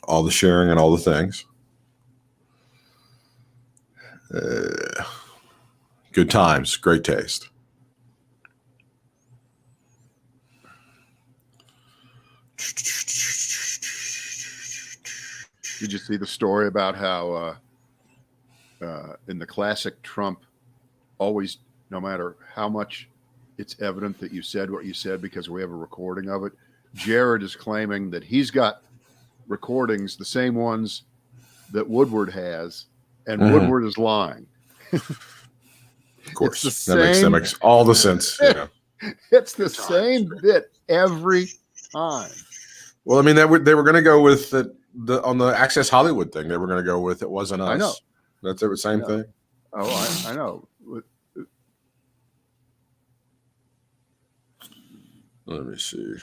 all the sharing and all the things. Good times, great taste. Did you see the story about how in the classic Trump, always, no matter how much it's evident that you said what you said because we have a recording of it, Jared is claiming that he's got recordings, the same ones that Woodward has, and Woodward is lying. Of course, that makes all the sense. Yeah. It's the same bit every time. Well, I mean, they were going to go with on the Access Hollywood thing. They were going to go with "It Wasn't Us." I know. That's the same thing. Oh, I know. Let me see.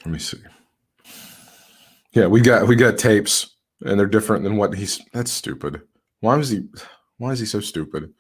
Let me see. Yeah, we got tapes, and they're different than what he's. That's stupid. Why is he so stupid?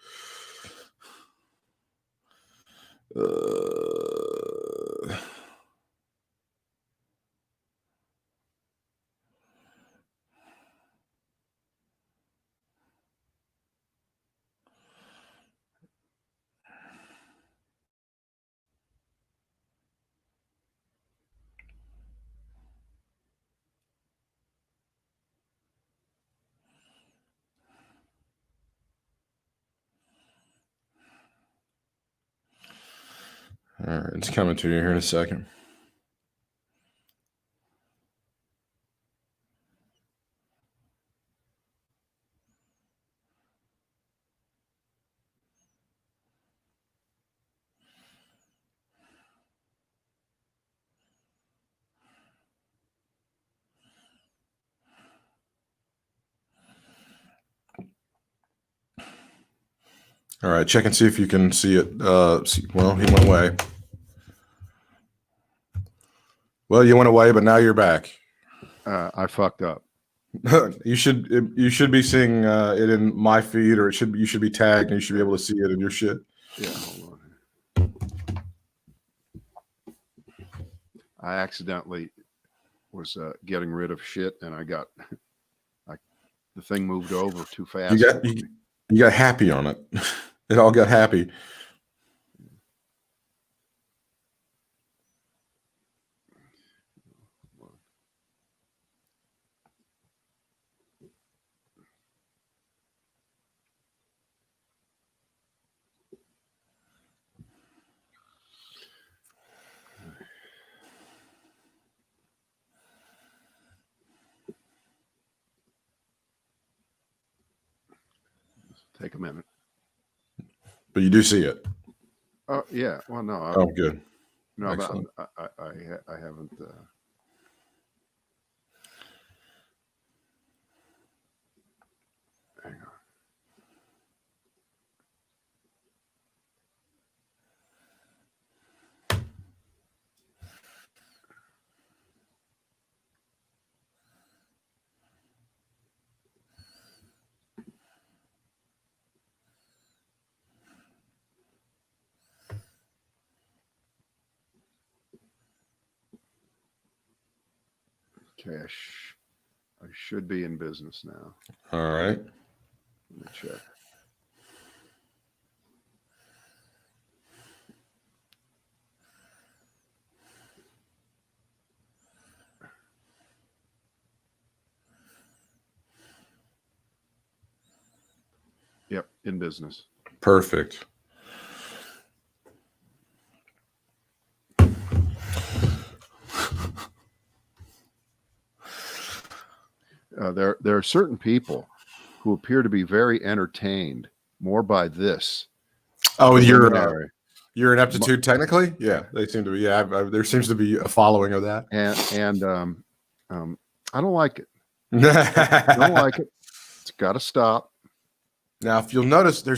All right, it's coming to you here in a second. All right, check and see if you can see it. Well, he went away. Well, you went away, but now you're back. I fucked up. You should be seeing it in my feed, or you should be tagged, and you should be able to see it in your shit. Yeah, hold on. I accidentally was getting rid of shit, and the thing moved over too fast. You got happy on it. It all got happy. Take a minute. But you do see it. Oh yeah. Well, no. Oh, good. No, I haven't. Hang on. Okay, I should be in business now. All right. Let me check. Yep, in business. Perfect. there are certain people who appear to be very entertained more by this Oh, preliminary. your ineptitude, technically, yeah, they seem to be. Yeah, there seems to be a following of that, and I don't like it. I don't like it. It's got to stop. Now, if you'll notice, there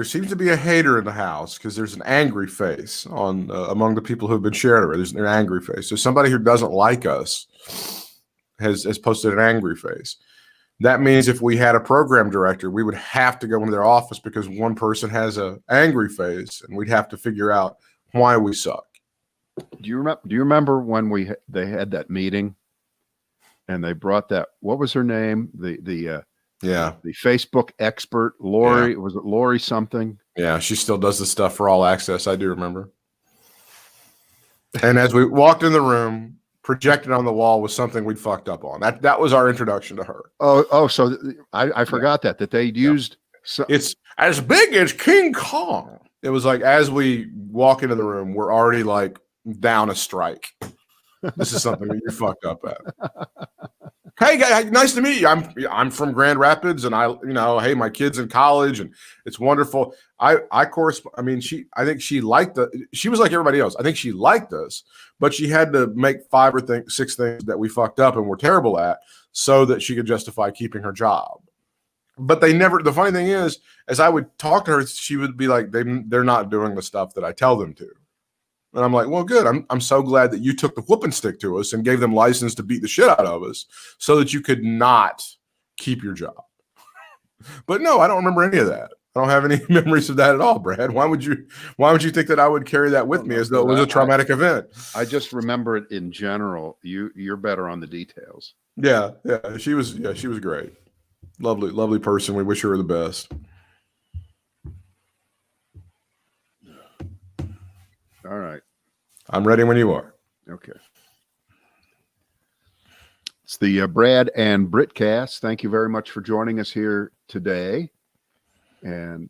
seems to be a hater in the house because there's an angry face on among the people who have been shared already. There's an angry face. So somebody who doesn't like us has posted an angry face. That means if we had a program director, we would have to go into their office because one person has an angry face, and we'd have to figure out why we suck. Do you remember when they had that meeting, and they brought that, what was her name? The Facebook expert, Lori. Yeah. Was it Lori something? Yeah, she still does the stuff for All Access. I do remember. And as we walked in the room, projected on the wall was something we'd fucked up on. That was our introduction to her. So I forgot that they'd used. So, it's as big as King Kong. It was like as we walk into the room, we're already like down a strike. This is something that you fucked up at. Hey guys, nice to meet you. I'm from Grand Rapids, and hey, my kid's in college, and it's wonderful. I think she liked she was like everybody else. I think she liked us, but she had to make 5 or 6 things that we fucked up and were terrible at so that she could justify keeping her job. But the funny thing is, as I would talk to her, she would be like, they're not doing the stuff that I tell them to. And I'm like, well, good. I'm so glad that you took the whooping stick to us and gave them license to beat the shit out of us so that you could not keep your job. But no, I don't remember any of that. I don't have any memories of that at all, Brad. Why would you think that I would carry that with me as though it was a traumatic event? I just remember it in general. You're better on the details. Yeah. She was great. Lovely person. We wish her the best. All right. I'm ready when you are. Okay. It's the Brad and Britt cast. Thank you very much for joining us here today. And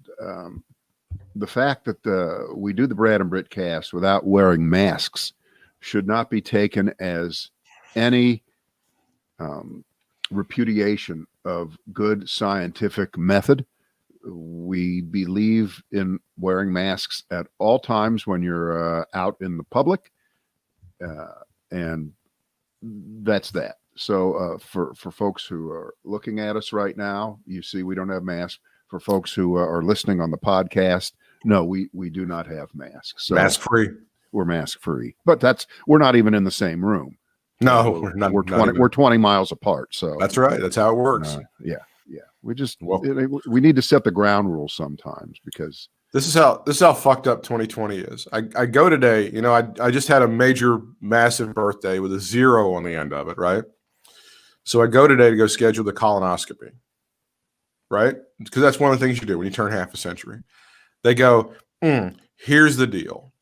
the fact that we do the Brad and Britt cast without wearing masks should not be taken as any repudiation of good scientific method. We believe in wearing masks at all times when you're out in the public, and that's that. So for folks who are looking at us right now, you see we don't have masks. For folks who are listening on the podcast, no, we do not have masks. So mask free. We're mask free, but we're not even in the same room. No, we're not. We're 20 miles apart. So that's right. That's how it works. Yeah. We need to set the ground rules sometimes, because this is how fucked up 2020 is. I go today, I just had a major, massive birthday with a 0 on the end of it, right? So I go today to go schedule the colonoscopy, right? Because that's one of the things you do when you turn half a century. They go, here's the deal.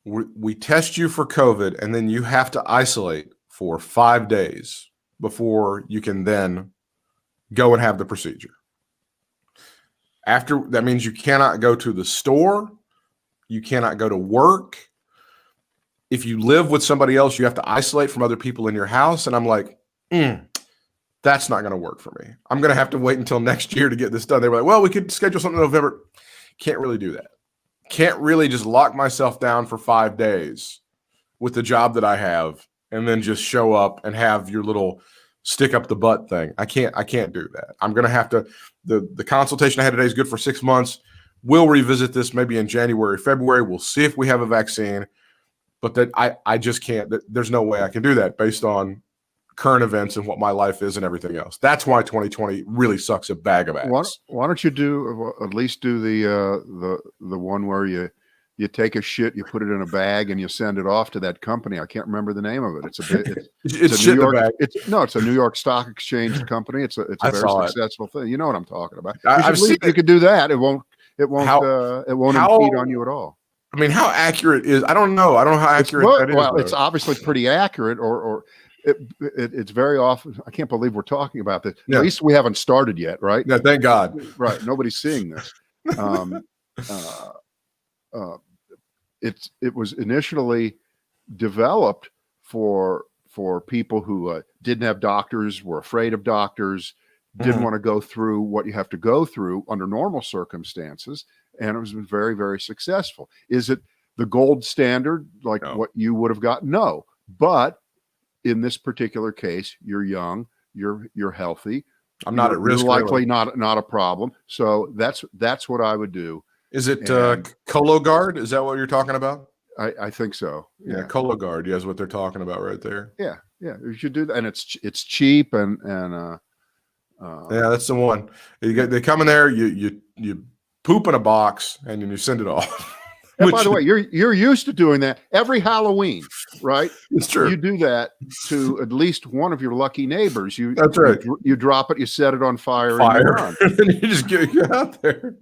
We test you for COVID, and then you have to isolate for 5 days before you can then go and have the procedure. After that means you cannot go to the store, you cannot go to work. If you live with somebody else, you have to isolate from other people in your house. And I'm like, that's not going to work for me. I'm going to have to wait until next year to get this done. They were like, well, we could schedule something in November. Can't really do that. Can't really just lock myself down for 5 days with the job that I have and then just show up and have your little stick up the butt thing. I can't do that. I'm going to have to, the consultation I had today is good for 6 months. We'll revisit this maybe in January, February. We'll see if we have a vaccine, but that I just can't, there's no way I can do that based on current events and what my life is and everything else. That's why 2020 really sucks a bag of eggs. Why don't you at least do the one where you take a shit, you put it in a bag, and you send it off to that company. I can't remember the name of it. It's a New York. It's a New York Stock Exchange company. It's a very successful thing. You know what I'm talking about. You could do that. It won't impede on you at all. I mean, how accurate is? I don't know how accurate that is. Well, it's obviously pretty accurate, or it's very often. I can't believe we're talking about this. Yeah. At least we haven't started yet, right? Yeah, thank God. Right, nobody's seeing this. It was initially developed for for people who didn't have doctors, were afraid of doctors, didn't want to go through what you have to go through under normal circumstances, and it was very, very successful. Is it the gold standard like what you would have gotten? No, but in this particular case, you're young, you're healthy. I'm not at risk. Likely really. not a problem. So that's what I would do. Is it Cologuard? Is that what you're talking about? I think so. Yeah, Cologuard. Yeah, is what they're talking about right there. Yeah, you should do that, and it's cheap and yeah, that's the one. They come in there, you poop in a box, and then you send it off. And by the way, you're used to doing that every Halloween, right? It's true. You do that to at least one of your lucky neighbors. That's right. You drop it, you set it on fire, and then you just get out there.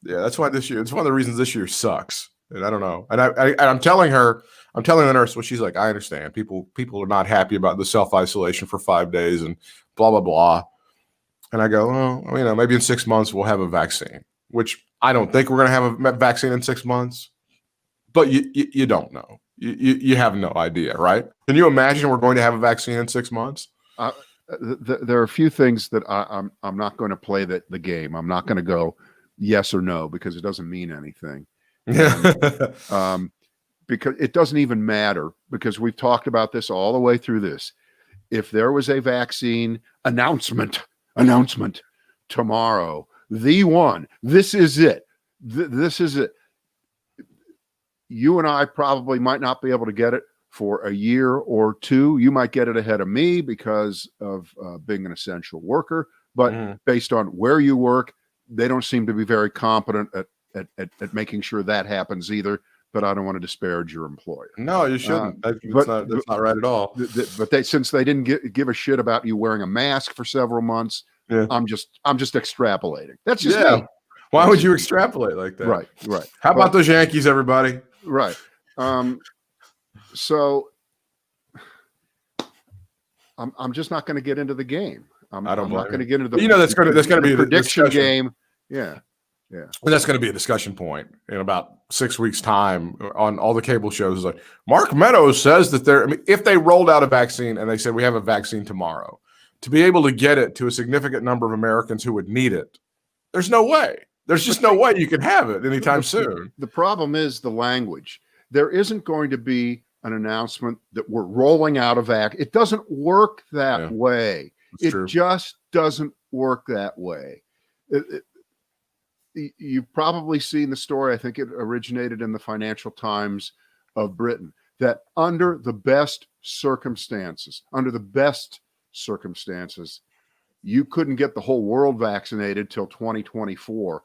Yeah, that's why this year. It's one of the reasons this year sucks. And I don't know. And I'm telling the nurse, well, she's like, I understand. People are not happy about the self-isolation for 5 days and blah blah blah. And I go, well, maybe in 6 months we'll have a vaccine, which I don't think we're going to have a vaccine in 6 months, but you don't know. You have no idea, right? Can you imagine we're going to have a vaccine in 6 months? There are a few things that I'm not going to play the game. I'm not going to go yes or no because it doesn't mean anything. And, because it doesn't even matter, because we've talked about this all the way through this. If there was a vaccine announcement tomorrow, the one, this is it. This is it. You and I probably might not be able to get it for a year or two. You might get it ahead of me because of being an essential worker. But based on where you work, they don't seem to be very competent at making sure that happens either. But I don't want to disparage your employer. No, you shouldn't. That's not right at all. But since they didn't give a shit about you wearing a mask for several months, I'm just extrapolating. That's just me. Why would you extrapolate like that? Right. How about those Yankees, everybody? Right. So I'm just not going to get into the game. I'm not going to get into the. That's going to be a prediction game. Yeah. And that's going to be a discussion point in about 6 weeks' time on all the cable shows. Like Mark Meadows says that if they rolled out a vaccine and they said we have a vaccine tomorrow, to be able to get it to a significant number of Americans who would need it, there's no way. There's just no way you can have it anytime soon. The problem is the language. There isn't going to be an announcement that we're rolling out a vaccine. It doesn't work that way. It just doesn't work that way. You've probably seen the story. I think it originated in the Financial Times of Britain, that under the best circumstances, you couldn't get the whole world vaccinated till 2024.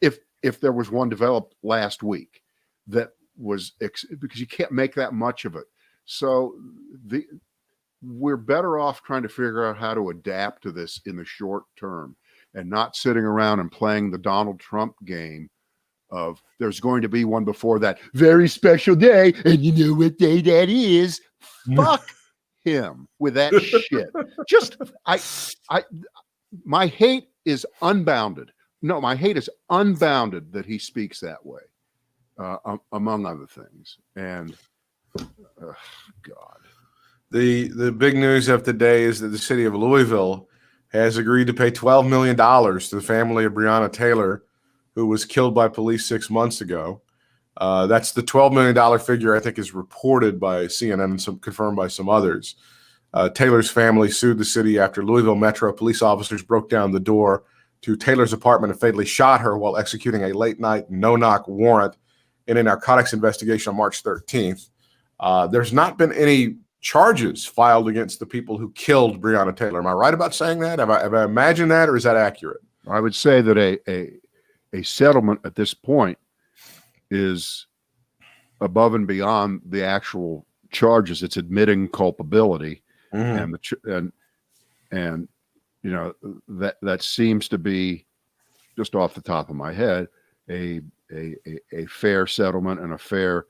If there was one developed last week that was because you can't make that much of it. So we're better off trying to figure out how to adapt to this in the short term, and not sitting around and playing the Donald Trump game of there's going to be one before that very special day, and you know what day that is. Fuck him with that shit. My hate is unbounded. No, my hate is unbounded that he speaks that way, among other things. And God. The big news of today is that the city of Louisville has agreed to pay $12 million to the family of Breonna Taylor, who was killed by police 6 months ago. That's the $12 million figure I think is reported by CNN and confirmed by some others. Taylor's family sued the city after Louisville Metro police officers broke down the door to Taylor's apartment and fatally shot her while executing a late-night no-knock warrant in a narcotics investigation on March 13th. There's not been any charges filed against the people who killed Breonna Taylor. Am I right about saying that? Have I imagined that, or is that accurate? I would say that a settlement at this point is above and beyond the actual charges. It's admitting culpability, and you know that seems to be, just off the top of my head, a fair settlement and a fair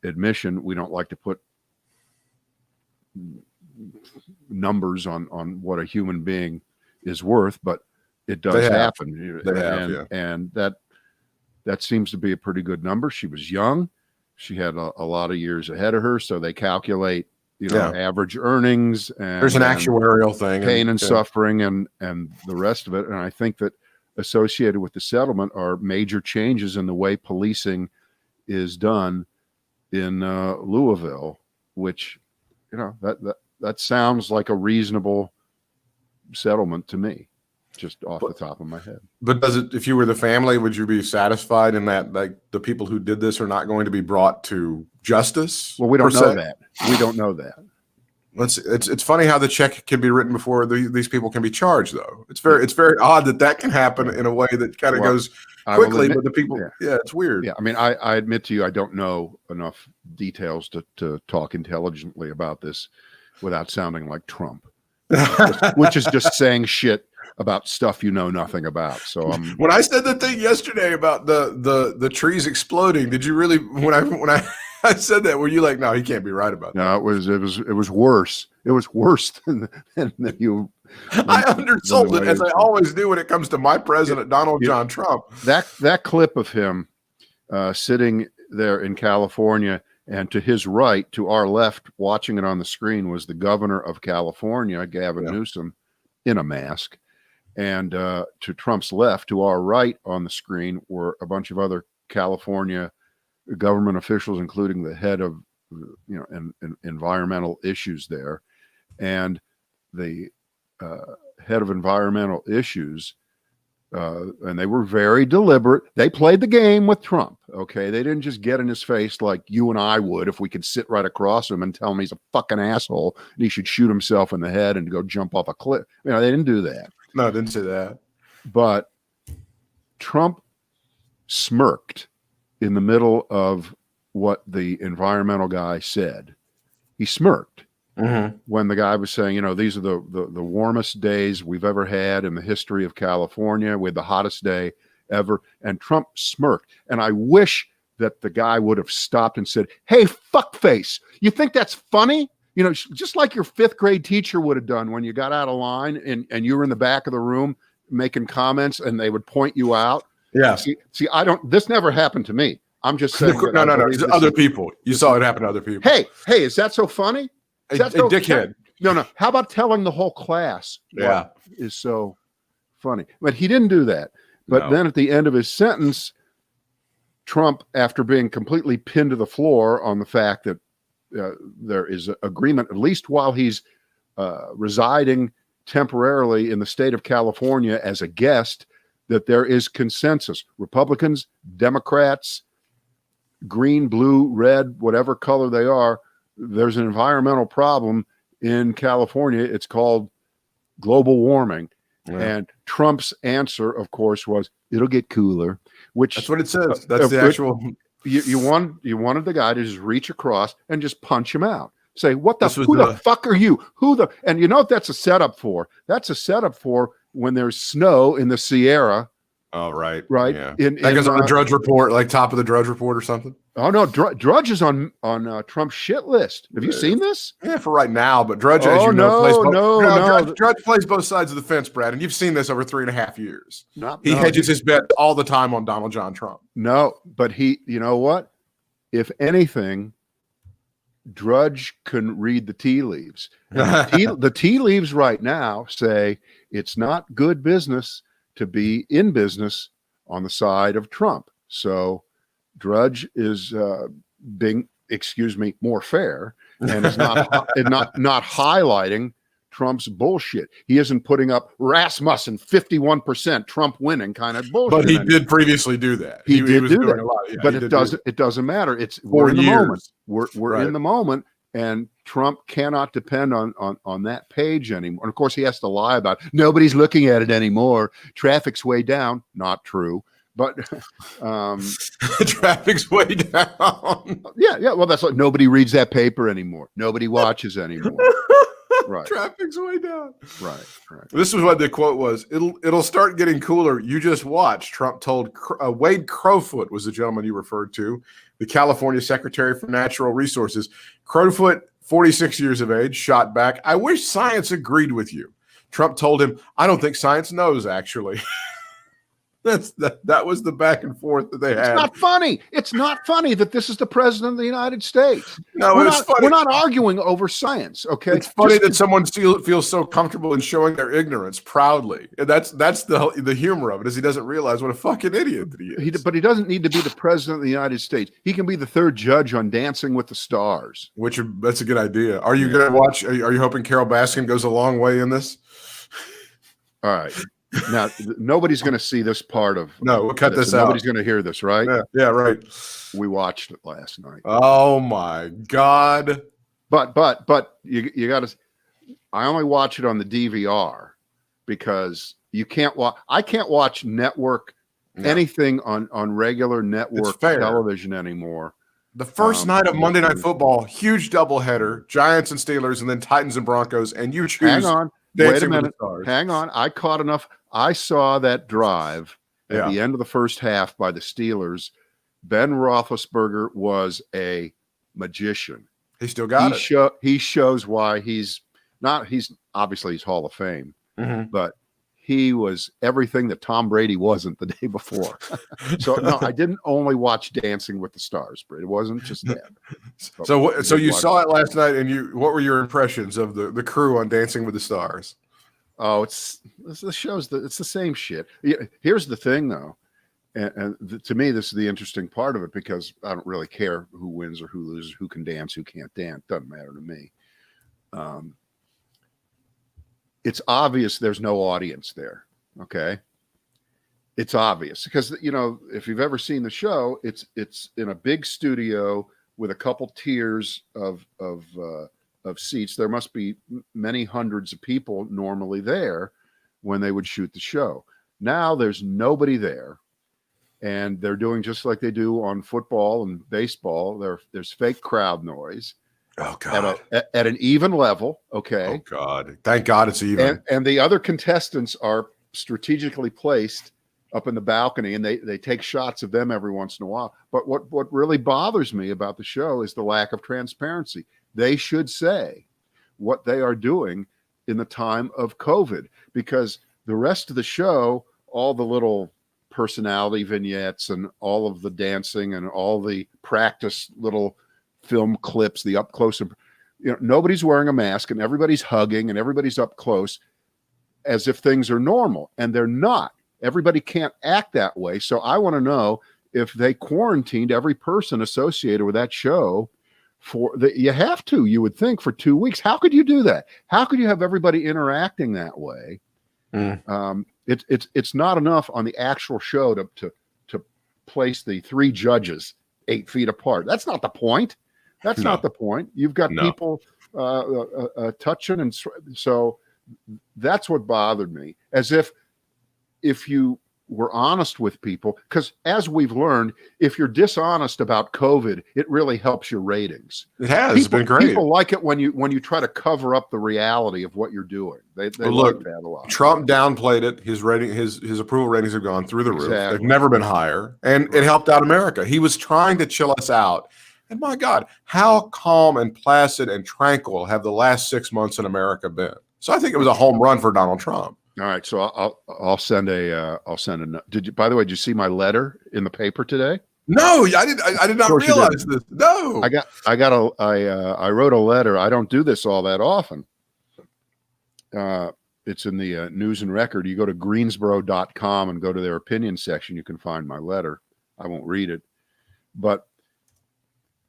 admission. We don't like to put numbers on what a human being is worth, but it does happen. And that seems to be a pretty good number. She was young. She had a lot of years ahead of her. So they calculate average earnings, and there's an actuarial thing, pain and suffering, and the rest of it. And I think that associated with the settlement are major changes in the way policing is done in Louisville, which that sounds like a reasonable settlement to me, just off the top of my head. But does it, if you were the family, would you be satisfied in that, like, the people who did this are not going to be brought to justice? Well, we don't know that. We don't know that. It's funny how the check can be written before these people can be charged, though. It's very odd that can happen in a way that kind of goes quickly, but the people, it's weird. Yeah, I mean, I admit to you, I don't know enough details to talk intelligently about this without sounding like Trump, which is just saying shit about stuff you know nothing about. So when I said the thing yesterday about the trees exploding, did you really, when I said that, were you like, no, he can't be right about that? No, it was worse. It was worse than you. I undersold it, as I always do when it comes to my president, Donald John Trump. That clip of him sitting there in California, and to his right, to our left, watching it on the screen, was the governor of California, Gavin Newsom, in a mask. And to Trump's left, to our right on the screen, were a bunch of other California government officials, including the head of environmental issues there. And the head of environmental issues, and they were very deliberate. They played the game with Trump. Okay, they didn't just get in his face like you and I would if we could sit right across him and tell him he's a fucking asshole and he should shoot himself in the head and go jump off a cliff. They didn't do that. No, I didn't say that. But Trump smirked in the middle of what the environmental guy said. He smirked when the guy was saying, these are the warmest days we've ever had in the history of California. We had the hottest day ever. And Trump smirked. And I wish that the guy would have stopped and said, hey, fuckface, you think that's funny? Just like your fifth grade teacher would have done when you got out of line and you were in the back of the room making comments and they would point you out. Yeah. See, this never happened to me. I'm just saying. No. Other people. You saw it happen to other people. Hey, is that so funny? Is that so dickhead. No. How about telling the whole class what is so funny? But he didn't do that. But then at the end of his sentence, Trump, after being completely pinned to the floor on the fact that there is agreement, at least while he's residing temporarily in the state of California as a guest, that there is consensus. Republicans, Democrats, green, blue, red, whatever color they are, there's an environmental problem in California. It's called global warming. Yeah. And Trump's answer, of course, was it'll get cooler. That's what it says. That's the actual. You wanted the guy to just reach across and just punch him out. Say, who the fuck are you? And you know what that's a setup for? That's a setup for when there's snow in the Sierra. Oh, right. Right. Yeah. That goes on the Drudge Report, like top of the Drudge Report or something. Oh, no. Drudge is on Trump's shit list. Have you seen this? Yeah, for right now. But Drudge, Drudge plays both sides of the fence, Brad. And you've seen this over 3.5 years. He hedges his bet all the time on Donald John Trump. No, but you know what? If anything, Drudge can read the tea leaves. The tea leaves right now say it's not good business to be in business on the side of Trump. So Drudge is being, more fair, and is not highlighting Trump's bullshit. He isn't putting up Rasmussen 51% Trump winning kind of bullshit. But he did previously do that. He did do that. A lot. Yeah, but it doesn't matter. We're in the moment. We're in the moment. And Trump cannot depend on that page anymore. And of course, he has to lie about nobody's looking at it anymore. Traffic's way down. Not true. But traffic's way down. Yeah. Well, that's like nobody reads that paper anymore. Nobody watches anymore. Right. Traffic's way down. Right. This is what the quote was. It'll start getting cooler. You just watch. Trump told Wade Crowfoot was the gentleman you referred to, the California Secretary for Natural Resources. Crowfoot, 46 years of age, shot back, I wish science agreed with you. Trump told him, I don't think science knows, actually. That was the back and forth that they It's had. not funny. It's not funny that this is the president of the United States. No, it's funny. We're not arguing over science, okay? It's funny that someone feels so comfortable in showing their ignorance proudly. And that's the humor of it, is he doesn't realize what a fucking idiot that he is. But he doesn't need to be the president of the United States. He can be the third judge on Dancing with the Stars. That's a good idea. Are you going to watch? Are you hoping Carol Baskin goes a long way in this? All right. Now, nobody's going to see this part of. No, we'll cut this out. Nobody's going to hear this, right? Yeah, right. We watched it last night. Oh my God! But you got to. I only watch it on the DVR because you can't watch. I can't watch network anything on regular network television anymore. The first night of Monday Night Football, huge doubleheader, Giants and Steelers, and then Titans and Broncos, and you choose. Hang on. Wait a minute. Hang on. I caught enough. I saw that drive at the end of the first half by the Steelers. Ben Roethlisberger was a magician. He still got it. He shows why he's obviously he's Hall of Fame, but he was everything that Tom Brady wasn't the day before. So no, I didn't only watch Dancing with the Stars, Britt. It wasn't just that. So you saw it last night, and what were your impressions of the crew on Dancing with the Stars? Oh, it's the same shit. Here's the thing, though, and to me, this is the interesting part of it, because I don't really care who wins or who loses, who can dance, who can't dance. Doesn't matter to me. It's obvious there's no audience there. Okay. It's obvious because, if you've ever seen the show, it's in a big studio with a couple tiers of seats. There must be many hundreds of people normally there when they would shoot the show. Now there's nobody there, and they're doing just like they do on football and baseball. There's fake crowd noise. Oh God! At an even level, okay. Oh God! Thank God it's even. And the other contestants are strategically placed up in the balcony, and they take shots of them every once in a while. But what really bothers me about the show is the lack of transparency. They should say what they are doing in the time of COVID, because the rest of the show, all the little personality vignettes and all of the dancing and all the practice little film clips, the up close, nobody's wearing a mask and everybody's hugging and everybody's up close as if things are normal, and they're not. Everybody can't act that way. So I want to know if they quarantined every person associated with that show you have to, you would think, for 2 weeks. How could you do that? How could you have everybody interacting that way? It's not enough on the actual show to place the three judges 8 feet apart. That's not the point. That's not the point. You've got people touching, and so that's what bothered me. As if you were honest with people, because as we've learned, if you're dishonest about COVID, it really helps your ratings. It has. It's been great. People like it when you try to cover up the reality of what you're doing. They like that a lot. Trump downplayed it. His rating, his approval ratings have gone through the roof. They've never been higher, and it helped out America. He was trying to chill us out. And my God, how calm and placid and tranquil have the last 6 months in America been? So I think it was a home run for Donald Trump. All right, so I'll send a by the way, did you see my letter in the paper today? No, I did not realize this. No. I wrote a letter. I don't do this all that often. It's in the News and Record. You go to greensboro.com and go to their opinion section. You can find my letter. I won't read it. But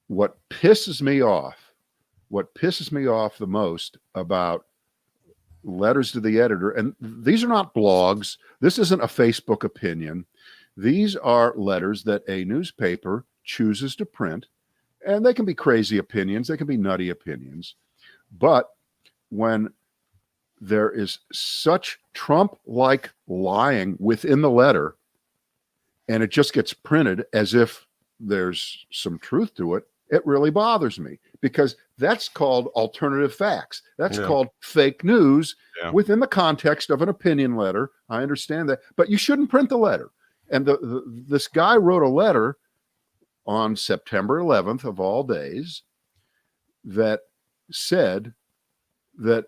what pisses me off the most about letters to the editor, and these are not blogs, this isn't a Facebook opinion, these are letters that a newspaper chooses to print, and they can be crazy opinions, they can be nutty opinions, but when there is such Trump-like lying within the letter, and it just gets printed as if there's some truth to it, it really bothers me, because that's called alternative facts. That's called fake news within the context of an opinion letter. I understand that, but you shouldn't print the letter. And this guy wrote a letter on September 11th of all days that said that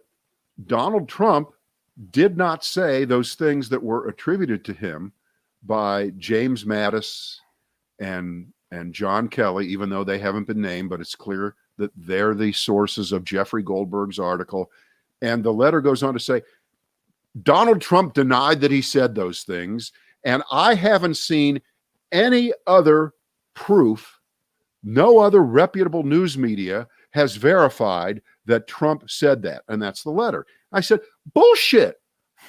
Donald Trump did not say those things that were attributed to him by James Mattis and John Kelly, even though they haven't been named, but it's clear that they're the sources of Jeffrey Goldberg's article. And the letter goes on to say, Donald Trump denied that he said those things, and I haven't seen any other proof. No other reputable news media has verified that Trump said that. And that's the letter. I said, bullshit.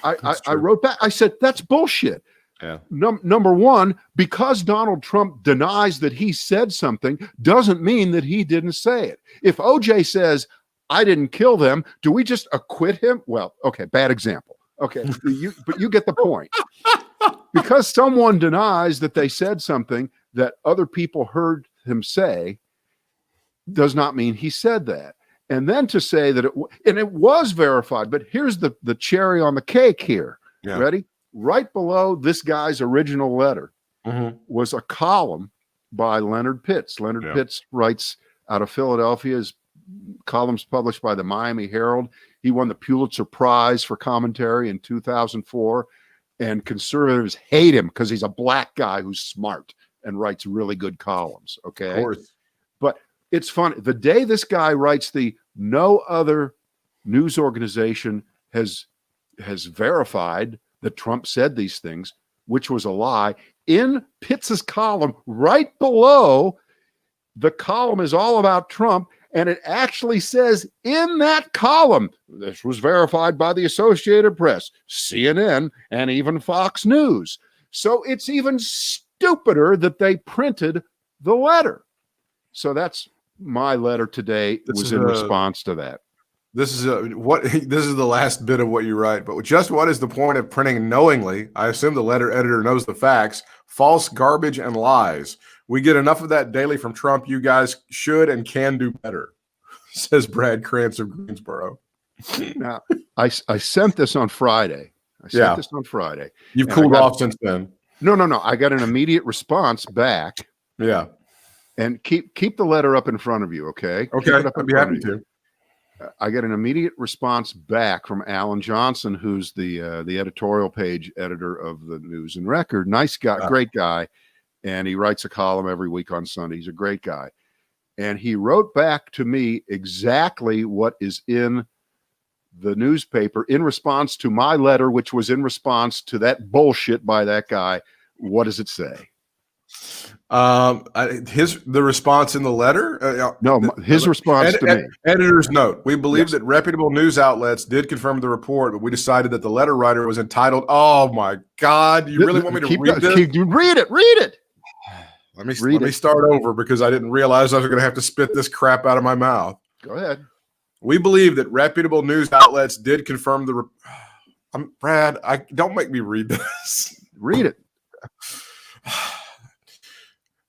I wrote back. I said, that's bullshit. Yeah. Number one, because Donald Trump denies that he said something doesn't mean that he didn't say it. If OJ says, I didn't kill them, do we just acquit him? Well, okay, bad example. Okay, but you get the point. Because someone denies that they said something that other people heard him say does not mean he said that. And then to say that it was verified, but here's the cherry on the cake here. Yeah. Ready? Right below this guy's original letter was a column by Leonard Pitts. Leonard Pitts writes out of Philadelphia. His columns published by the Miami Herald. He won the Pulitzer Prize for commentary in 2004. And conservatives hate him because he's a black guy who's smart and writes really good columns. Okay. Of course. But it's funny. The day this guy writes no other news organization has verified that Trump said these things, which was a lie. In Pitts's column, right below, the column is all about Trump, and it actually says in that column, this was verified by the Associated Press, CNN, and even Fox News. So it's even stupider that they printed the letter. So that's my letter today. Was in response to that. This is the last bit of what you write, but just what is the point of printing knowingly? I assume the letter editor knows the facts, false garbage and lies. We get enough of that daily from Trump. You guys should and can do better, says Brad Krantz of Greensboro. Now, I sent this on Friday. You've cooled off since then. No. I got an immediate response back. Yeah. And keep the letter up in front of you, okay? Okay, I'd be happy to. I get an immediate response back from Alan Johnson, who's the editorial page editor of the News and Record. Nice guy, great guy. And he writes a column every week on Sunday. He's a great guy. And he wrote back to me exactly what is in the newspaper in response to my letter, which was in response to that bullshit by that guy. What does it say? The response in the letter? His response to me. Editor's note. We believe that reputable news outlets did confirm the report, but we decided that the letter writer was entitled. Oh my God. You really want me to read this? Read it. Let me start over because I didn't realize I was going to have to spit this crap out of my mouth. Go ahead. We believe that reputable news outlets did confirm the Brad, don't make me read this. Read it.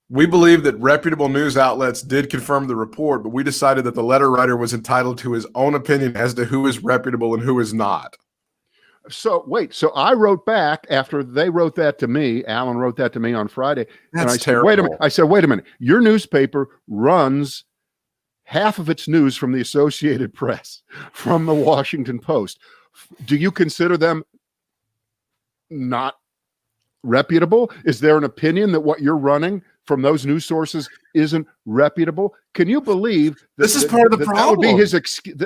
We believe that reputable news outlets did confirm the report, but we decided that the letter writer was entitled to his own opinion as to who is reputable and who is not. So I wrote back after they wrote that to me. Alan wrote that to me on Friday. That's and terrible. I said, wait a minute. Your newspaper runs half of its news from the Associated Press, from the Washington Post. Do you consider them not reputable? Is there an opinion that what you're running from those news sources isn't reputable? Can you believe that this is part of the problem? That would be his excuse.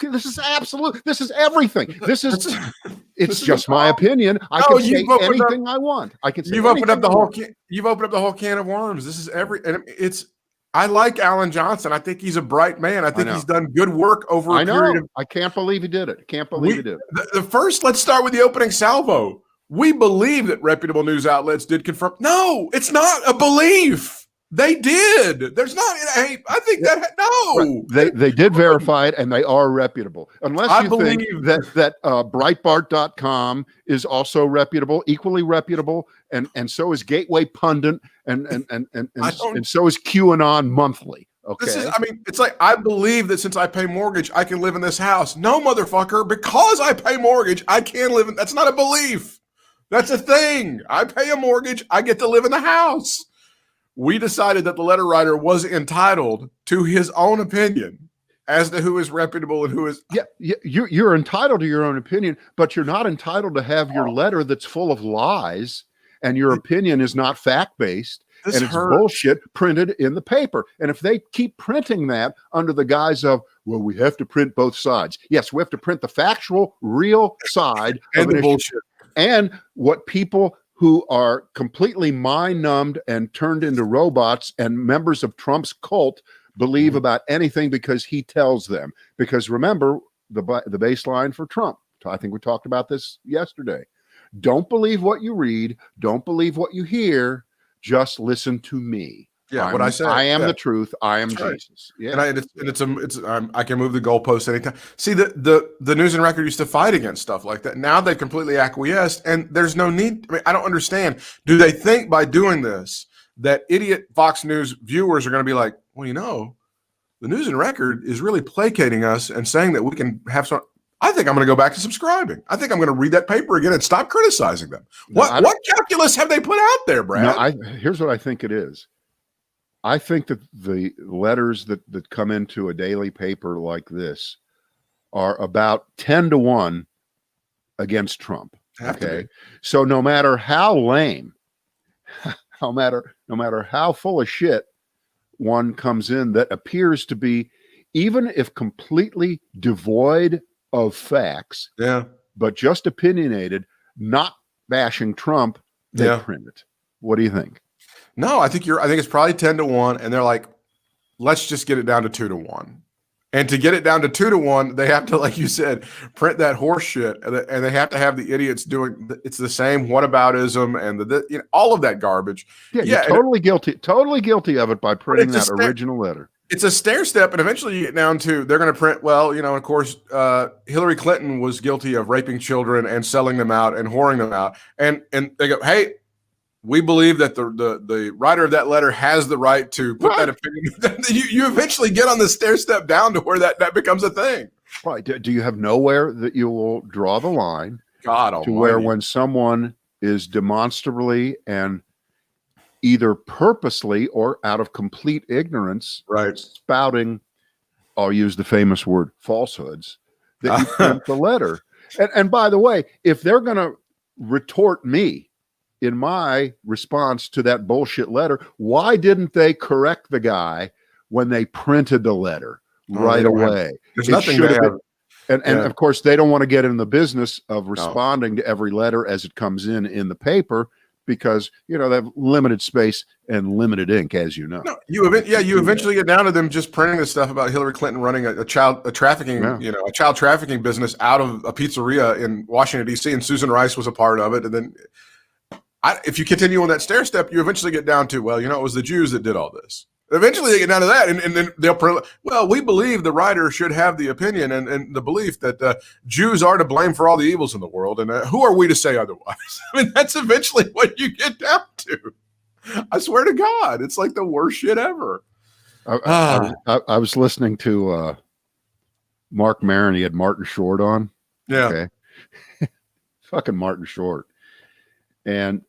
This is absolute. This is everything. It's just my opinion. I can say anything I want. I can say you've opened up the whole. You've opened up the whole can of worms. This is I like Alan Johnson. I think he's a bright man. I think he's done good work over a period of. I can't believe he did it. Let's start with the opening salvo. We believe that reputable news outlets did confirm. No, it's not a belief. They did. There's not. Hey, I think that no. Right. They did verify it, and they are reputable. Unless you think that Breitbart.com is also reputable, equally reputable, and so is Gateway Pundit, and so is QAnon Monthly. Okay. It's like I believe that since I pay mortgage, I can live in this house. No, motherfucker, because I pay mortgage, I can live in. That's not a belief. That's a thing. I pay a mortgage. I get to live in the house. We decided that the letter writer was entitled to his own opinion as to who is reputable and who is. Yeah, you're entitled to your own opinion, but you're not entitled to have your letter that's full of lies and your opinion is not fact-based, and it's bullshit printed in the paper. And if they keep printing that under the guise of, well, we have to print both sides. Yes, we have to print the factual, real side and of the bullshit. And what people who are completely mind-numbed and turned into robots and members of Trump's cult believe about anything because he tells them. Because remember, the baseline for Trump, I think we talked about this yesterday. Don't believe what you read. Don't believe what you hear. Just listen to me. Yeah, what I say. I am the truth. I am Jesus. Yeah, and I can move the goalpost anytime. See, the News and Record used to fight against stuff like that. Now they completely acquiesced, and there's no need. I mean, I don't understand. Do they think by doing this that idiot Fox News viewers are going to be like, well, the News and Record is really placating us and saying that we can have some. I think I'm going to go back to subscribing. I think I'm going to read that paper again and stop criticizing them. What calculus have they put out there, Brad? Here's what I think it is. I think that the letters that come into a daily paper like this are about 10-1 against Trump. Okay. So no matter how lame, no matter how full of shit one comes in that appears to be, even if completely devoid of facts, but just opinionated, not bashing Trump, they print it. What do you think? No, I think it's probably 10-1, and they're like, let's just get it down to 2-1. And to get it down to 2-1, they have to, like you said, print that horse shit, and they have to have the idiots doing. It's the same whataboutism and all of that garbage. Yeah, totally guilty of it by printing that original letter. It's a stair step, and eventually you get down to they're going to print. Well, of course, Hillary Clinton was guilty of raping children and selling them out and whoring them out, and they go, hey. We believe that the writer of that letter has the right to put that opinion. You eventually get on the stair step down to where that becomes a thing. Right. Do you have nowhere that you will draw the line to where when someone is demonstrably and either purposely or out of complete ignorance spouting, I'll use the famous word, falsehoods, that you print the letter. And by the way, if they're going to retort me in my response to that bullshit letter, why didn't they correct the guy when they printed the letter right away? There's nothing they have. And of course, they don't want to get in the business of responding to every letter as it comes in the paper because, they have limited space and limited ink, as you know. No, you eventually get down to them just printing the stuff about Hillary Clinton running a child trafficking business out of a pizzeria in Washington, D.C., and Susan Rice was a part of it. And then if you continue on that stair step, you eventually get down to, well, it was the Jews that did all this. Eventually they get down to that, and then we believe the writer should have the opinion and the belief that Jews are to blame for all the evils in the world, and who are we to say otherwise? I mean, that's eventually what you get down to. I swear to God, it's like the worst shit ever. I was listening to Mark Maron. He had Martin Short on. Yeah. Okay. Fucking Martin Short. And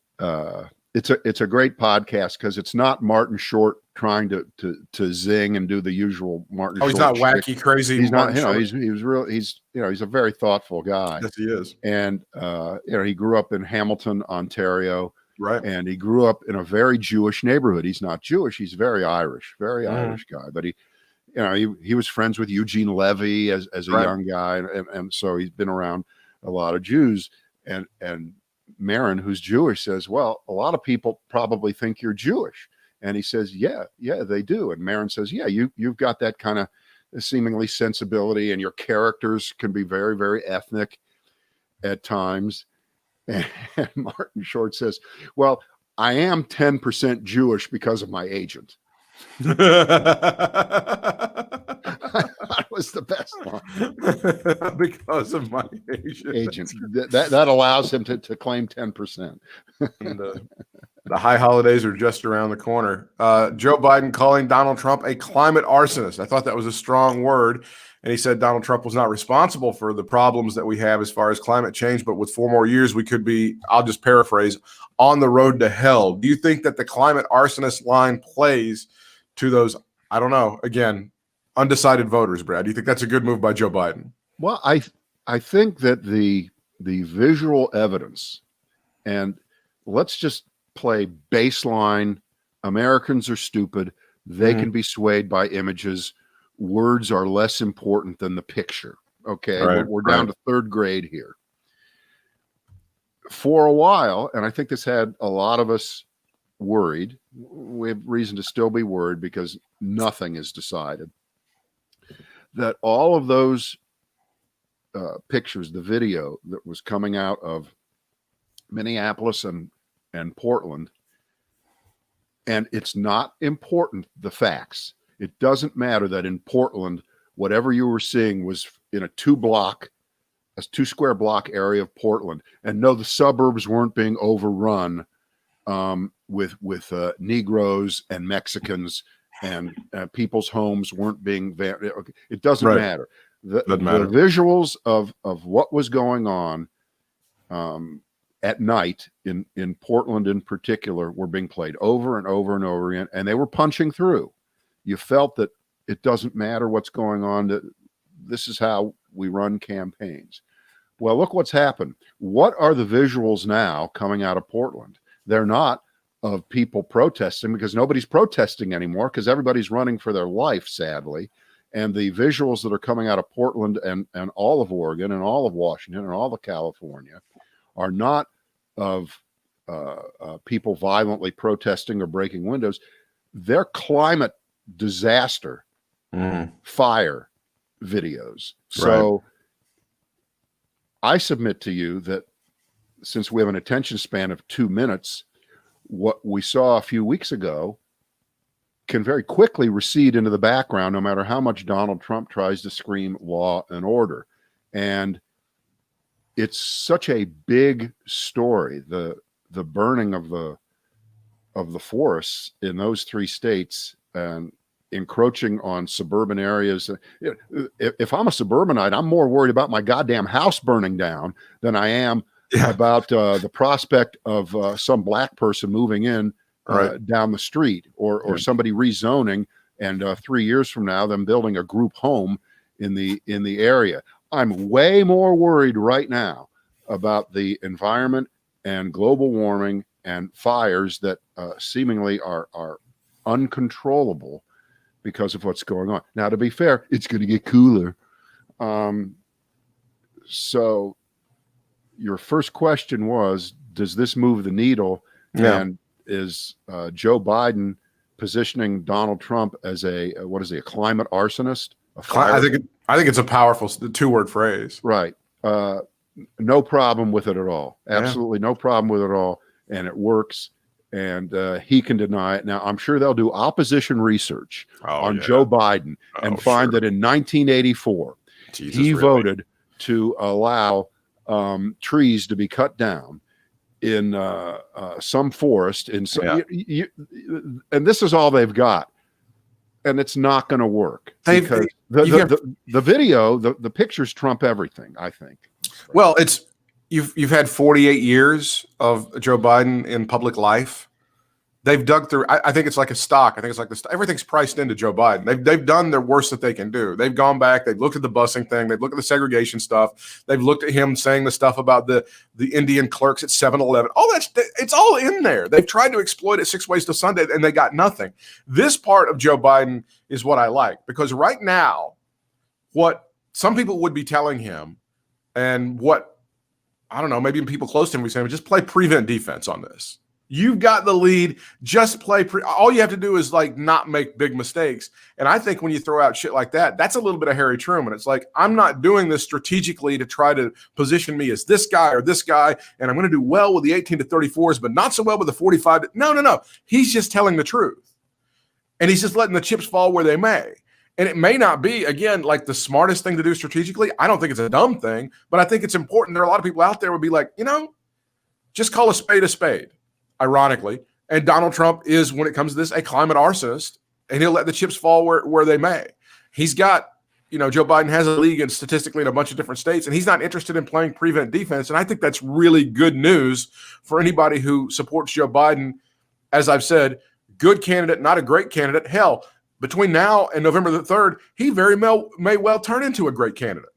it's a great podcast because it's not Martin Short trying to zing and do the usual Martin. He's not wacky, crazy. He's not. He's a very thoughtful guy. Yes, he is. And he grew up in Hamilton, Ontario. Right. And he grew up in a very Jewish neighborhood. He's not Jewish. He's very Irish guy. But he was friends with Eugene Levy as a young guy, and so he's been around a lot of Jews. And Marin, who's Jewish, says, well, a lot of people probably think you're Jewish. And he says, yeah, they do. And Marin says, yeah, you've got that kind of seemingly sensibility, and your characters can be very, very ethnic at times. And Martin Short says, well, I am 10% Jewish because of my agent. That was the best one. Because of my agent. That allows him to claim 10%. The high holidays are just around the corner. Joe Biden calling Donald Trump a climate arsonist. I thought that was a strong word. And he said Donald Trump was not responsible for the problems that we have as far as climate change, but with 4 more years, we could be, I'll just paraphrase, on the road to hell. Do you think that the climate arsonist line plays to those, I don't know, again, undecided voters, Brad? Do you think that's a good move by Joe Biden? Well, I think that the visual evidence, and let's just play baseline. Americans are stupid. They can be swayed by images. Words are less important than the picture. Okay. Right, We're down to third grade here. For a while, and I think this had a lot of us worried. We have reason to still be worried because nothing is decided. That all of those pictures, the video that was coming out of Minneapolis and Portland, and it's not important, the facts. It doesn't matter that in Portland, whatever you were seeing was in a 2 square block area of Portland. And no, the suburbs weren't being overrun with Negroes and Mexicans, and people's homes weren't being. It doesn't matter. The visuals of what was going on at night in Portland in particular were being played over and over and over again, and they were punching through. You felt that it doesn't matter what's going on. That this is how we run campaigns. Well, look what's happened. What are the visuals now coming out of Portland? They're not of people protesting, because nobody's protesting anymore because everybody's running for their life, sadly. And the visuals that are coming out of Portland and all of Oregon and all of Washington and all of California are not of people violently protesting or breaking windows. They're climate disaster fire videos. So I submit to you that since we have an attention span of 2 minutes, what we saw a few weeks ago can very quickly recede into the background, no matter how much Donald Trump tries to scream law and order. And it's such a big story, the burning of the forests in those 3 states and encroaching on suburban areas. If I'm a suburbanite, I'm more worried about my goddamn house burning down than I am about the prospect of some black person moving in down the street, or somebody rezoning, and 3 years from now them building a group home in the area. I'm way more worried right now about the environment and global warming and fires that seemingly are uncontrollable because of what's going on. Now, to be fair, it's going to get cooler. So your first question was, does this move the needle? Yeah. And is Joe Biden positioning Donald Trump as a climate arsonist? I think it's a powerful 2-word phrase. Right. No problem with it at all. Absolutely no problem with it at all. And it works. And he can deny it. Now, I'm sure they'll do opposition research on Joe Biden and find that in 1984, he voted to allow trees to be cut down in some forest. And this is all they've got. And it's not going to work. Because the video, the pictures trump everything, I think. Well, you've had 48 years of Joe Biden in public life. They've dug through. I think it's like a stock. I think it's like everything's priced into Joe Biden. They've done their worst that they can do. They've gone back. They've looked at the busing thing. They've looked at the segregation stuff. They've looked at him saying the stuff about the Indian clerks at 7-Eleven. All it's all in there. They've tried to exploit it 6 ways to Sunday, and they got nothing. This part of Joe Biden is what I like, because right now, what some people would be telling him, and what I don't know, maybe even people close to him would say, just play prevent defense on this. You've got the lead. Just play. All you have to do is not make big mistakes. And I think when you throw out shit like that, that's a little bit of Harry Truman. It's like, I'm not doing this strategically to try to position me as this guy or this guy, and I'm going to do well with the 18 to 34s, but not so well with the 45. No. He's just telling the truth, and he's just letting the chips fall where they may. And it may not be, again, like the smartest thing to do strategically. I don't think it's a dumb thing, but I think it's important. There are a lot of people out there would be like, just call a spade, ironically. And Donald Trump is, when it comes to this, a climate arsonist, and he'll let the chips fall where they may. He's got, Joe Biden has a league and statistically in a bunch of different states, and he's not interested in playing prevent defense. And I think that's really good news for anybody who supports Joe Biden. As I've said, good candidate, not a great candidate. Hell, between now and November the 3rd, he very may well turn into a great candidate.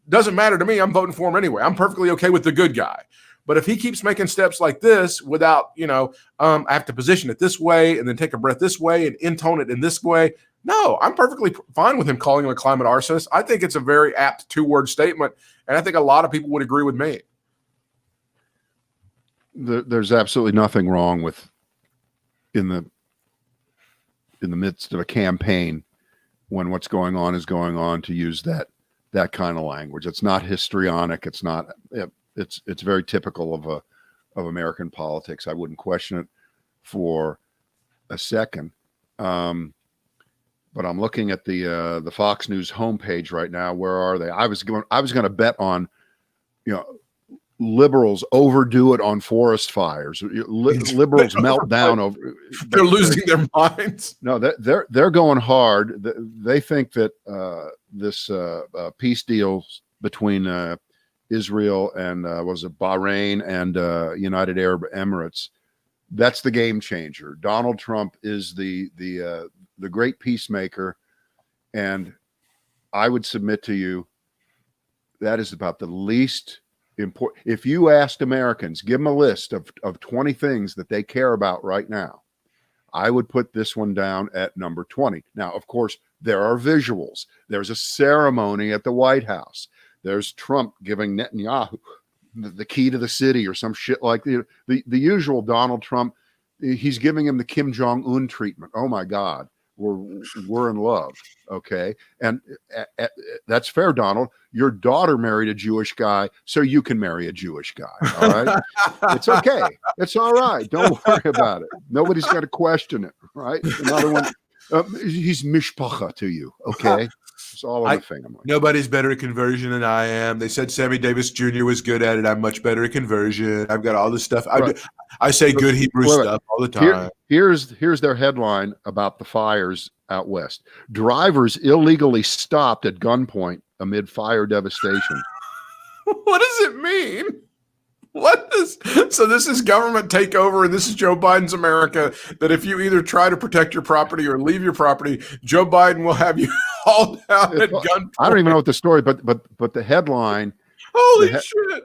Doesn't matter to me. I'm voting for him anyway. I'm perfectly okay with the good guy. But if he keeps making steps like this without, I have to position it this way and then take a breath this way and intone it in this way. No, I'm perfectly fine with him calling him a climate arsonist. I think it's a very apt 2-word statement, and I think a lot of people would agree with me. There's absolutely nothing wrong with in the midst of a campaign when what's going on is going on to use that kind of language. It's not histrionic. It's not. It's very typical of American politics. I wouldn't question it for a second. But I'm looking at the Fox News homepage right now. Where are they? I was going to bet on, liberals overdo it on forest fires. Liberals melt down over. They're losing their minds. No, they're going hard. They think that this peace deal between Israel and was it Bahrain and United Arab Emirates, that's the game changer. Donald Trump is the great peacemaker, and I would submit to you that is about the least important. If you asked Americans, give them a list of 20 things that they care about right now, I would put this one down at number 20. Now, of course, there are visuals. There's a ceremony at the White House. There's Trump giving Netanyahu the key to the city or some shit like the usual Donald Trump. He's giving him the Kim Jong-un treatment. Oh my God. We're in love. Okay. And that's fair, Donald. Your daughter married a Jewish guy, so you can marry a Jewish guy. All right. It's okay. It's all right. Don't worry about it. Nobody's got to question it. Right. Another one. He's mishpacha to you. Okay. It's all in the family. Nobody's better at conversion than I am. They said Sammy Davis Jr. was good at it. I'm much better at conversion. I've got all this stuff. Right. I say good Hebrew stuff all the time. Here's their headline about the fires out west. Drivers illegally stopped at gunpoint amid fire devastation. What does it mean? So this is government takeover, and this is Joe Biden's America, that if you either try to protect your property or leave your property, Joe Biden will have you hauled down at gunpoint. I don't even know what the story, but the headline. Holy shit.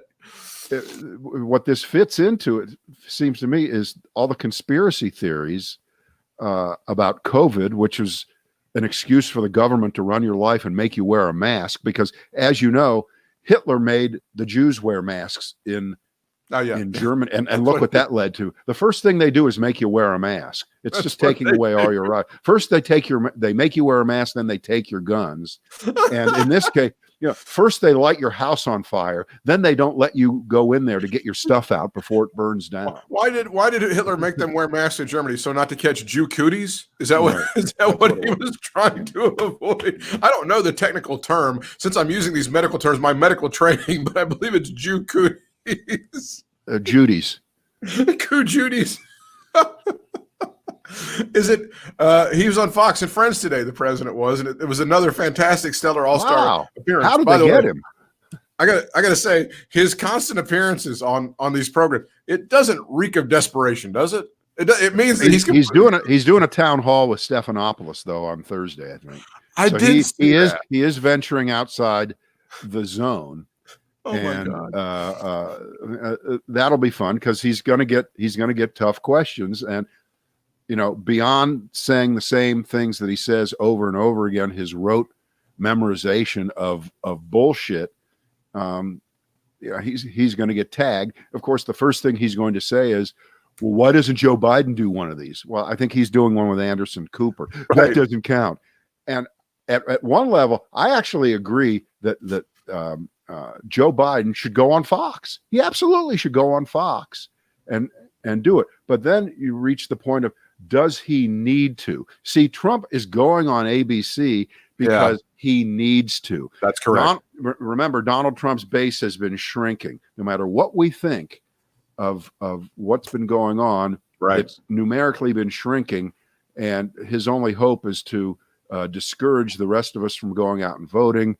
What this fits into, it seems to me, is all the conspiracy theories about COVID, which is an excuse for the government to run your life and make you wear a mask. Because, as you know, Hitler made the Jews wear masks in Germany, and look what that led to. The first thing they do is make you wear a mask. It's just taking away all your rights. First, they make you wear a mask, then they take your guns. And in this case, first they light your house on fire, then they don't let you go in there to get your stuff out before it burns down. Why did Hitler make them wear masks in Germany? So not to catch Jew cooties? Is that what he was trying to avoid? I don't know the technical term since I'm using these medical terms, my medical training, but I believe it's Jew cooties. Judies. Judies. Is it? He was on Fox and Friends today. The president was, and it was another fantastic, stellar all-star appearance. How did they get him? I gotta say, his constant appearances on these programs, it doesn't reek of desperation, does it? It means that he's doing a town hall with Stephanopoulos though on Thursday, I think. He is venturing outside the zone. Oh and my God. That'll be fun because he's gonna get tough questions, and beyond saying the same things that he says over and over again, his rote memorization of bullshit. He's going to get tagged. Of course, the first thing he's going to say is, well, why doesn't Joe Biden do one of these? Well, I think he's doing one with Anderson Cooper. Right. That doesn't count. And at one level, I actually agree that Joe Biden should go on Fox. He absolutely should go on Fox and do it. But then you reach the point of, does he need to? See, Trump is going on ABC because he needs to. That's correct. Remember, Donald Trump's base has been shrinking. No matter what we think of what's been going on, right, it's numerically been shrinking, and his only hope is to discourage the rest of us from going out and voting,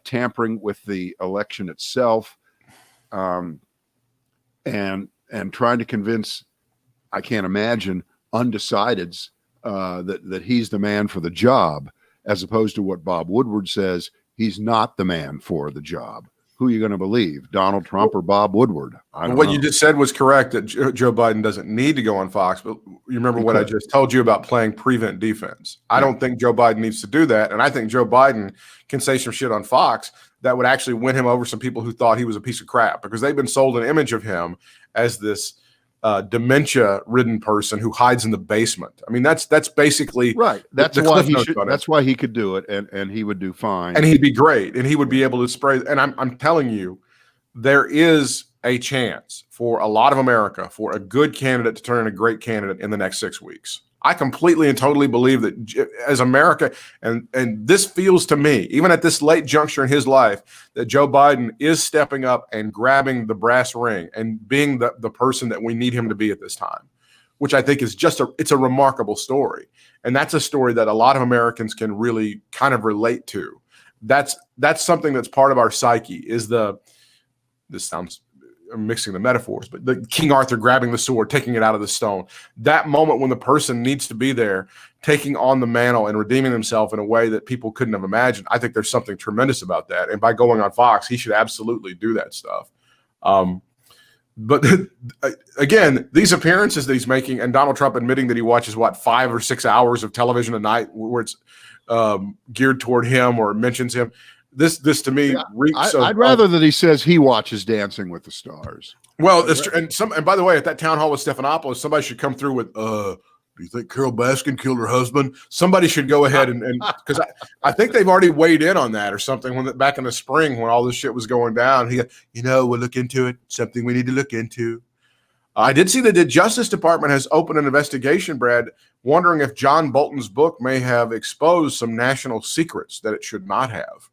tampering with the election itself, and trying to convince, I can't imagine, undecideds that he's the man for the job, as opposed to what Bob Woodward says, he's not the man for the job. who are you going to believe, Donald Trump or Bob Woodward? I don't What know. you just said was correct that Joe Biden doesn't need to go on Fox, but you remember what I just told you about playing prevent defense. I don't think Joe Biden needs to do that. And I think Joe Biden can say some shit on Fox that would actually win him over some people who thought he was a piece of crap, because they've been sold an image of him as this dementia-ridden person who hides in the basement. I mean, that's basically right. That's why he should. That's why he could do it, and he would do fine, and he'd be great, and he would be able to spray. And I'm telling you, there is a chance for a lot of America for a good candidate to turn in a great candidate in the next 6 weeks. I completely and totally believe that as America, and this feels to me, even at this late juncture in his life, that Joe Biden is stepping up and grabbing the brass ring and being the person that we need him to be at this time, which I think is it's a remarkable story. And that's a story that a lot of Americans can really kind of relate to. That's something that's part of our psyche, is this sounds, I'm mixing the metaphors, but the King Arthur grabbing the sword, taking it out of the stone, that moment when the person needs to be there, taking on the mantle and redeeming himself in a way that people couldn't have imagined. I think there's something tremendous about that. And by going on Fox, he should absolutely do that stuff. But again, these appearances that he's making, and Donald Trump admitting that he watches 5 or 6 hours of television a night where it's geared toward him or mentions him. This to me reeks of. I'd rather that he says he watches Dancing with the Stars. Well, and by the way, at that town hall with Stephanopoulos, somebody should come through with, do you think Carol Baskin killed her husband? Somebody should go ahead and because I think they've already weighed in on that or something back in the spring when all this shit was going down. We'll look into it. Something we need to look into. I did see that the Justice Department has opened an investigation, Brad, wondering if John Bolton's book may have exposed some national secrets that it should not have.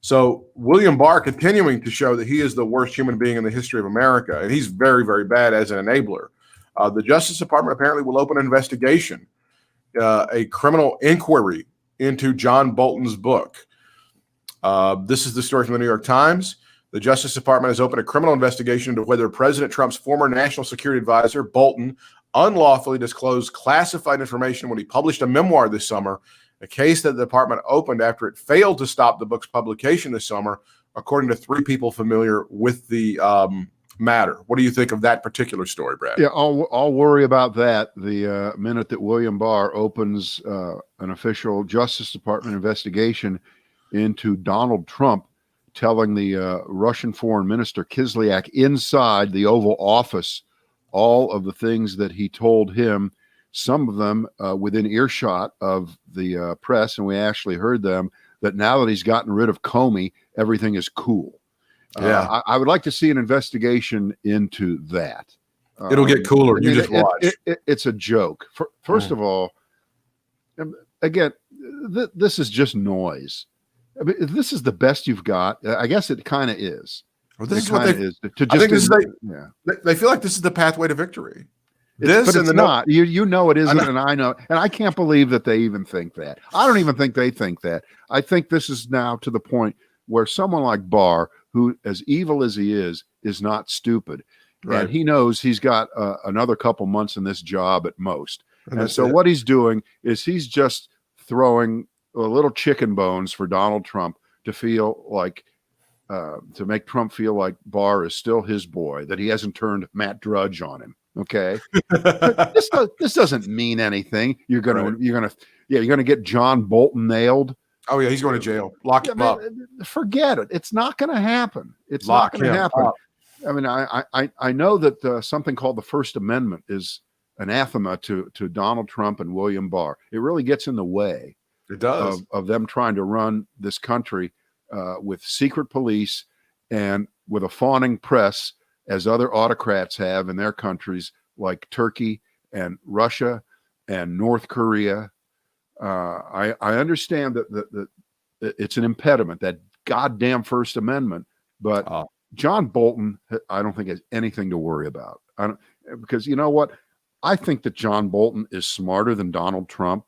So William Barr continuing to show that he is the worst human being in the history of America, and he's very, very bad as an enabler. The Justice Department apparently will open an investigation, a criminal inquiry into John Bolton's book. This is the story from the New York Times. The Justice Department has opened a criminal investigation into whether President Trump's former national security advisor, Bolton, unlawfully disclosed classified information when he published a memoir this summer, a case that the department opened after it failed to stop the book's publication this summer, according to 3 people familiar with the matter. What do you think of that particular story, Brad? Yeah, I'll worry about that the minute that William Barr opens an official Justice Department investigation into Donald Trump telling the Russian Foreign Minister Kislyak inside the Oval Office all of the things that he told him, some of them within earshot of the press, and we actually heard them, that now that he's gotten rid of Comey, everything is cool. Yeah, I would like to see an investigation into that. It'll get cooler. You just watch. It's a joke. First of all, again, this is just noise. I mean, if this is the best you've got, I guess it kind of is. Well, this is what they is. I think this is they feel like this is the pathway to victory. But it's not. You know it isn't, and I know, and I can't believe that they even think that. I don't even think they think that. I think this is now to the point where someone like Barr, who, as evil as he is not stupid, right. And he knows he's got another couple months in this job at most, and so what he's doing is he's just throwing a little chicken bones for Donald Trump to feel like. To make Trump feel like Barr is still his boy, that he hasn't turned Matt Drudge on him. Okay, this doesn't mean anything. You're gonna get John Bolton nailed. Oh yeah, he's going to jail. Lock him up. Forget it. It's not going to happen. It's not going to happen. I mean, I know that something called the First Amendment is anathema to Donald Trump and William Barr. It really gets in the way. It does of them trying to run this country with secret police and with a fawning press, as other autocrats have in their countries like Turkey and Russia and North Korea. I understand that it's an impediment, that goddamn First Amendment, but John Bolton, I don't think has anything to worry about. Because you know what? I think that John Bolton is smarter than Donald Trump.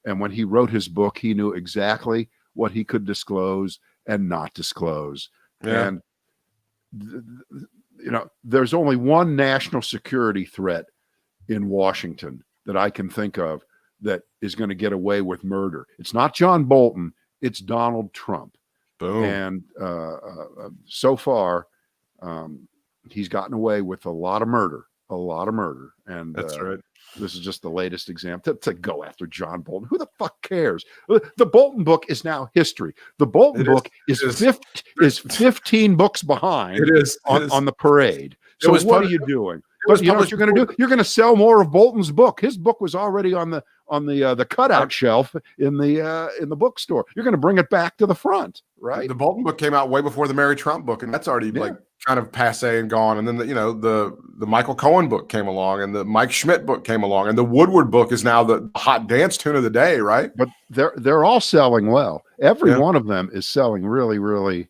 And when he wrote his book, he knew exactly what he could disclose and not disclose. Yeah. And there's only one national security threat in Washington that I can think of that is going to get away with murder. It's not John Bolton, it's Donald Trump. Boom. And so far, he's gotten away with a lot of murder. And That's right. this is just the latest example to go after John Bolton. Who the fuck cares? The Bolton book is now history. The Bolton book is 15 books behind on the parade. So what are you doing? But you know what you're going to do? You're going to sell more of Bolton's book. His book was already on the cutout shelf in the bookstore. You're going to bring it back to the front, right? The Bolton book came out way before the Mary Trump book, and that's already like kind of passe and gone. And then the Michael Cohen book came along, and the Mike Schmidt book came along, and the Woodward book is now the hot dance tune of the day, right? But they're all selling well. Every one of them is selling really, really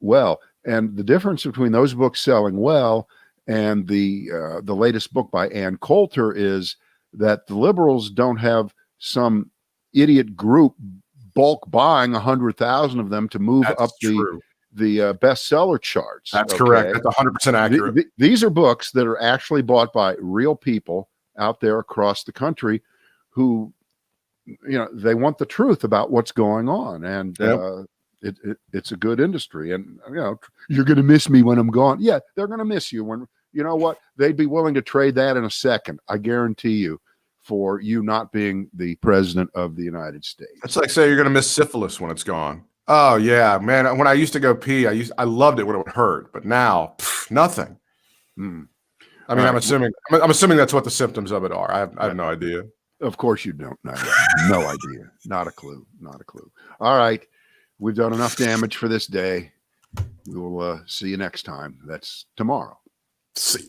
well. And the difference between those books selling well and the latest book by Ann Coulter is that the liberals don't have some idiot group bulk buying 100,000 of them to move up the bestseller charts. That's correct. That's 100% accurate. These are books that are actually bought by real people out there across the country who, they want the truth about what's going on. And it's a good industry. And, you're going to miss me when I'm gone. Yeah, they're going to miss you when, you know what? They'd be willing to trade that in a second. I guarantee you, for you not being the president of the United States. It's like say you're going to miss syphilis when it's gone. Oh yeah, man. When I used to go pee, I loved it when it would hurt, but now nothing. I mean, I'm assuming that's what the symptoms of it are. I have no idea. Of course you don't know. No idea. Not a clue. All right. We've done enough damage for this day. We will see you next time. That's tomorrow. See.